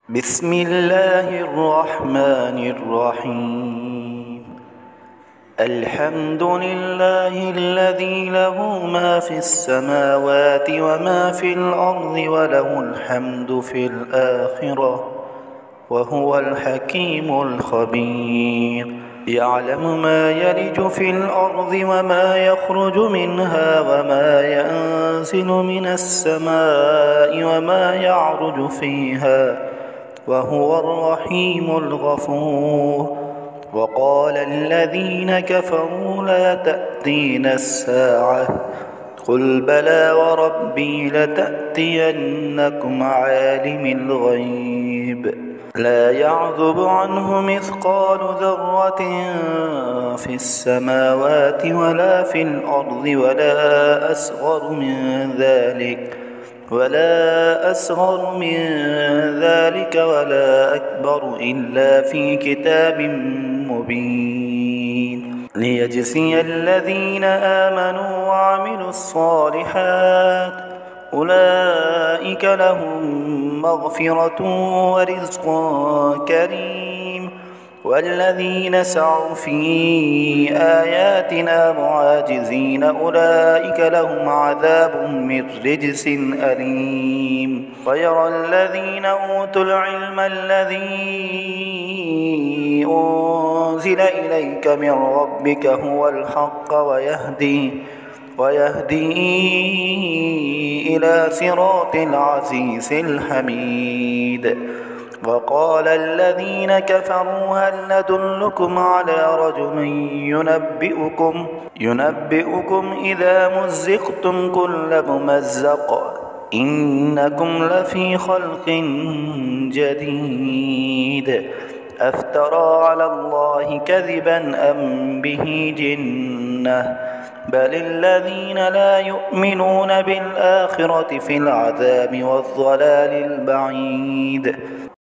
بسم الله الرحمن الرحيم. الحمد لله الذي له ما في السماوات وما في الأرض وله الحمد في الآخرة وهو الحكيم الخبير. يعلم ما يلج في الأرض وما يخرج منها وما ينزل من السماء وما يعرج فيها وهو الرحيم الغفور. وقال الذين كفروا لا تأتينا الساعة قل بلى وربي لتأتينكم عالم الغيب لا يعزب عنه مثقال ذرة في السماوات ولا في الأرض ولا أصغر من ذلك ولا أكبر إلا في كتاب مبين ليجزي الذين آمنوا وعملوا الصالحات أولئك لهم مغفرة ورزق كريم. والذين سعوا في آياتنا معاجزين أولئك لهم عذاب من رجس أليم. ويرى الذين أوتوا العلم الذي أنزل إليك من ربك هو الحق ويهدي إلى صراط العزيز الحميد. وقال الذين كفروا هل ندلكم على رجل ينبئكم إذا مزقتم كل ممزق إنكم لفي خلق جديد أفترى على الله كذبا أم به جنة بل الذين لا يؤمنون بالآخرة في العذاب والضلال البعيد.